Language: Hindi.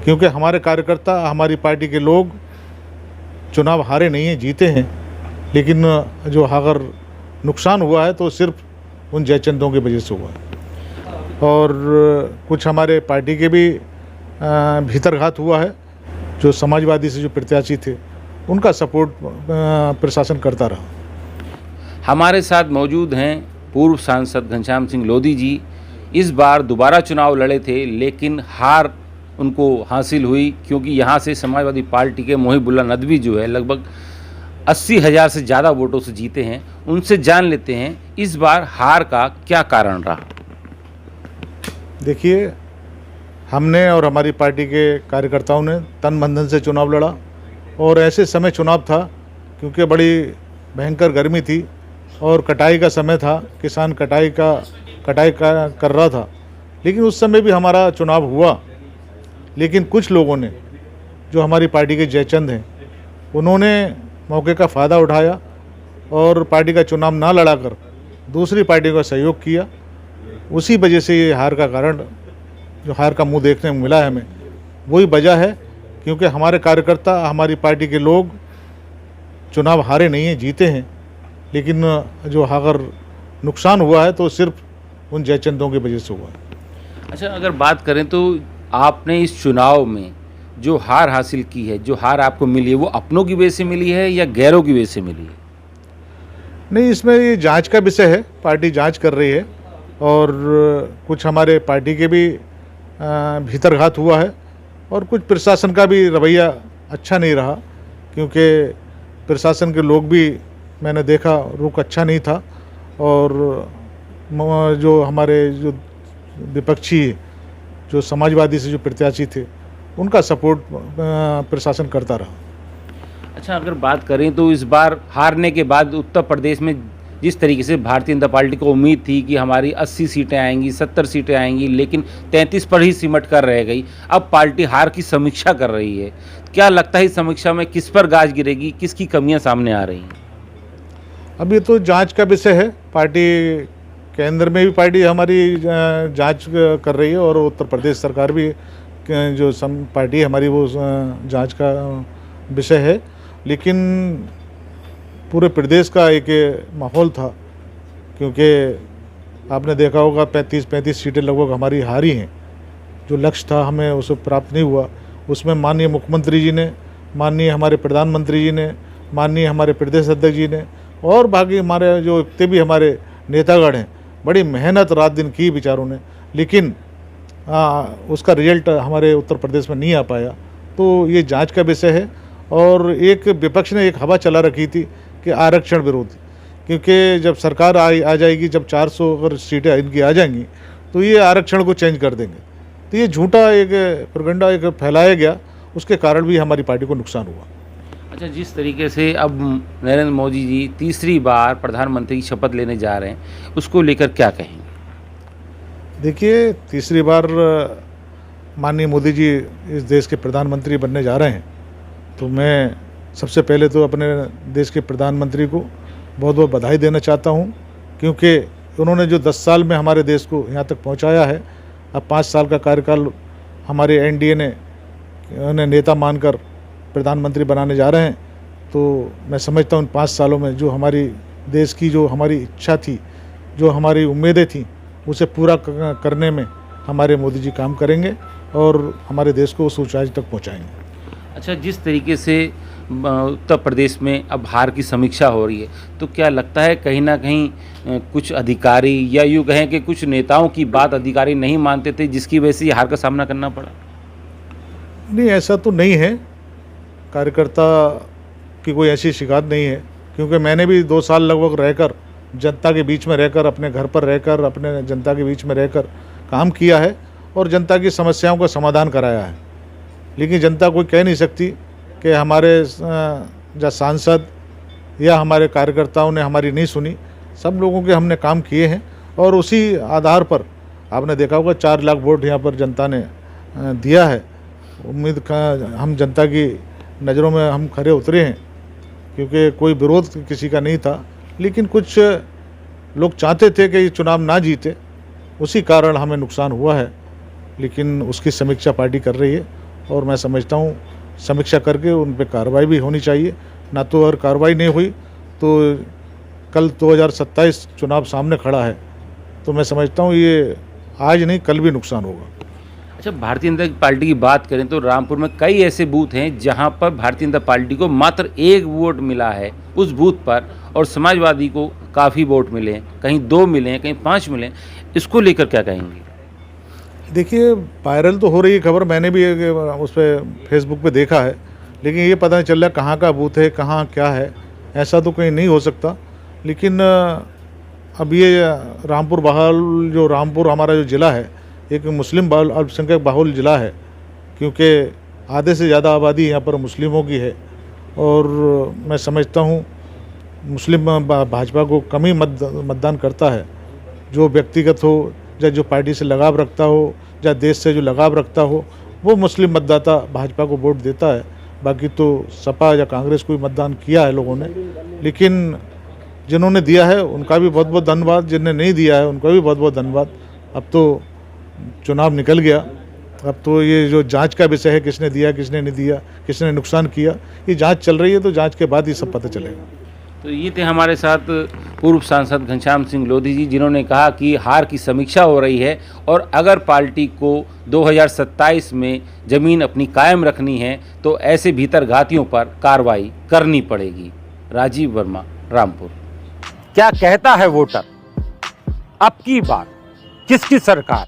क्योंकि हमारे कार्यकर्ता, हमारी पार्टी के लोग चुनाव हारे नहीं हैं, जीते हैं। लेकिन जो अगर नुकसान हुआ है तो सिर्फ उन जयचंदों की वजह से हुआ है। और कुछ हमारे पार्टी के भी भीतरघात हुआ है। जो समाजवादी से जो प्रत्याशी थे उनका सपोर्ट प्रशासन करता रहा। हमारे साथ मौजूद हैं पूर्व सांसद घनश्याम सिंह लोधी जी। इस बार दोबारा चुनाव लड़े थे लेकिन हार उनको हासिल हुई, क्योंकि यहाँ से समाजवादी पार्टी के मोहिबुल्ला नदवी जो है लगभग 80,000 से ज़्यादा वोटों से जीते हैं। उनसे जान लेते हैं इस बार हार का क्या कारण रहा। देखिए, हमने और हमारी पार्टी के कार्यकर्ताओं ने तन मन धन से चुनाव लड़ा और ऐसे समय चुनाव था क्योंकि बड़ी भयंकर गर्मी थी और कटाई का समय था। किसान कटाई कर रहा था, लेकिन उस समय भी हमारा चुनाव हुआ। लेकिन कुछ लोगों ने, जो हमारी पार्टी के जयचंद हैं, उन्होंने मौके का फ़ायदा उठाया और पार्टी का चुनाव ना लड़ाकर दूसरी पार्टी का सहयोग किया। उसी वजह से ये हार का कारण, जो हार का मुंह देखने को मिला है हमें, वही वजह है। क्योंकि हमारे कार्यकर्ता, हमारी पार्टी के लोग चुनाव हारे नहीं हैं, जीते हैं। लेकिन जो अगर नुकसान हुआ है तो सिर्फ उन जयचंदों की वजह से हुआ है। अच्छा, अगर बात करें तो आपने इस चुनाव में जो हार हासिल की है, जो हार आपको मिली है, वो अपनों की वजह से मिली है या गैरों की वजह से मिली है? नहीं, इसमें ये जांच का विषय है। पार्टी जांच कर रही है और कुछ हमारे पार्टी के भी भीतरघात हुआ है और कुछ प्रशासन का भी रवैया अच्छा नहीं रहा। क्योंकि प्रशासन के लोग भी, मैंने देखा, रुख अच्छा नहीं था। और जो हमारे जो विपक्षी, जो समाजवादी से जो प्रत्याशी थे, उनका सपोर्ट प्रशासन करता रहा। अच्छा, अगर बात करें तो इस बार हारने के बाद उत्तर प्रदेश में जिस तरीके से भारतीय जनता पार्टी को उम्मीद थी कि हमारी 80 सीटें आएंगी, 70 सीटें आएंगी, लेकिन 33 पर ही सिमट कर रह गई। अब पार्टी हार की समीक्षा कर रही है। क्या लगता है इस समीक्षा में किस पर गाज गिरेगी, किसकी कमियां सामने आ रही हैं? अब ये तो जांच का विषय है। पार्टी केंद्र में भी पार्टी हमारी जांच कर रही है और उत्तर प्रदेश सरकार भी, जो पार्टी हमारी, वो जांच का विषय है। लेकिन पूरे प्रदेश का एक माहौल था, क्योंकि आपने देखा होगा 35 सीटें लगभग हमारी हारी हैं। जो लक्ष्य था हमें उसे प्राप्त नहीं हुआ। उसमें माननीय मुख्यमंत्री जी ने, माननीय हमारे प्रधानमंत्री जी ने, माननीय हमारे प्रदेश अध्यक्ष जी ने और बाकी हमारे जो इतने भी हमारे नेतागण हैं, बड़ी मेहनत रात दिन की विचारों ने। लेकिन उसका रिजल्ट हमारे उत्तर प्रदेश में नहीं आ पाया। तो ये जांच का विषय है। और एक विपक्ष ने एक हवा चला रखी थी कि आरक्षण विरोधी, क्योंकि जब सरकार आ जाएगी, जब 400 अगर सीटें इनकी आ जाएंगी तो ये आरक्षण को चेंज कर देंगे। तो ये झूठा एक प्रोपेगेंडा एक फैलाया गया, उसके कारण भी हमारी पार्टी को नुकसान हुआ। अच्छा, जिस तरीके से अब नरेंद्र मोदी जी तीसरी बार प्रधानमंत्री की शपथ लेने जा रहे हैं, उसको लेकर क्या कहेंगे? देखिए, तीसरी बार माननीय मोदी जी इस देश के प्रधानमंत्री बनने जा रहे हैं। तो मैं सबसे पहले तो अपने देश के प्रधानमंत्री को बहुत बहुत बधाई देना चाहता हूं, क्योंकि उन्होंने जो 10 साल में हमारे देश को यहाँ तक पहुँचाया है। अब 5 साल का कार्यकाल हमारे एनडीए ने उन्हें नेता मानकर प्रधानमंत्री बनाने जा रहे हैं। तो मैं समझता हूँ इन 5 सालों में जो हमारी देश की, जो हमारी इच्छा थी, जो हमारी उम्मीदें थीं, उसे पूरा करने में हमारे मोदी जी काम करेंगे और हमारे देश को उस ऊंचाई तक पहुंचाएंगे। अच्छा, जिस तरीके से उत्तर प्रदेश में अब हार की समीक्षा हो रही है, तो क्या लगता है कहीं ना कहीं कुछ अधिकारी, या यूँ कहें कि कुछ नेताओं की बात अधिकारी नहीं मानते थे, जिसकी वजह से ये हार का सामना करना पड़ा? नहीं, ऐसा तो नहीं है। कार्यकर्ता की कोई ऐसी शिकायत नहीं है, क्योंकि मैंने भी 2 साल लगभग रहकर, जनता के बीच में रहकर, अपने घर पर रहकर, अपने जनता के बीच में रहकर काम किया है और जनता की समस्याओं का समाधान कराया है। लेकिन जनता कोई कह नहीं सकती कि हमारे जो सांसद या हमारे कार्यकर्ताओं ने हमारी नहीं सुनी। सब लोगों के हमने काम किए हैं और उसी आधार पर आपने देखा होगा 4 लाख वोट यहाँ पर जनता ने दिया है। उम्मीद का हम जनता की नज़रों में हम खरे उतरे हैं, क्योंकि कोई विरोध किसी का नहीं था। लेकिन कुछ लोग चाहते थे कि ये चुनाव ना जीते, उसी कारण हमें नुकसान हुआ है। लेकिन उसकी समीक्षा पार्टी कर रही है और मैं समझता हूँ समीक्षा करके उन पर कार्रवाई भी होनी चाहिए। ना तो अगर कार्रवाई नहीं हुई तो कल 2027 चुनाव सामने खड़ा है, तो मैं समझता हूँ ये आज नहीं कल भी नुकसान होगा। अच्छा, भारतीय जनता पार्टी की बात करें तो रामपुर में कई ऐसे बूथ हैं जहां पर भारतीय जनता पार्टी को मात्र 1 वोट मिला है उस बूथ पर, और समाजवादी को काफ़ी वोट मिले हैं, कहीं 2 मिले हैं, कहीं 5 मिले हैं। इसको लेकर क्या कहेंगे? देखिए, वायरल तो हो रही है खबर, मैंने भी उस पर फेसबुक पे देखा है, लेकिन ये पता नहीं चल रहा कहाँ का बूथ है, कहाँ क्या है, ऐसा तो कहीं नहीं हो सकता। लेकिन अब ये रामपुर बाहुल, जो रामपुर हमारा जो ज़िला है, एक मुस्लिम बाहुल, अल्पसंख्यक बाहुल ज़िला है, क्योंकि आधे से ज़्यादा आबादी यहाँ पर मुस्लिमों की है। और मैं समझता हूँ मुस्लिम भाजपा को कम ही मतदान करता है। जो व्यक्तिगत हो या जो पार्टी से लगाव रखता हो या देश से जो लगाव रखता हो, वो मुस्लिम मतदाता भाजपा को वोट देता है। बाकी तो सपा या कांग्रेस को भी मतदान किया है लोगों ने, लेकिन जिन्होंने दिया है उनका भी बहुत बहुत धन्यवाद, जिन्होंने नहीं दिया है उनका भी बहुत बहुत धन्यवाद। अब तो चुनाव निकल गया, अब तो ये जो जांच का विषय है, किसने दिया किसने नहीं दिया, किसने नुकसान किया, ये जांच चल रही है, तो जांच के बाद ये सब पता चलेगा। तो ये थे हमारे साथ पूर्व सांसद घनश्याम सिंह लोधी जी, जिन्होंने कहा कि हार की समीक्षा हो रही है और अगर पार्टी को 2027 में ज़मीन अपनी कायम रखनी है तो ऐसे भीतरघातियों पर कार्रवाई करनी पड़ेगी। राजीव वर्मा, रामपुर। क्या कहता है वोटर? अब की बार किसकी सरकार?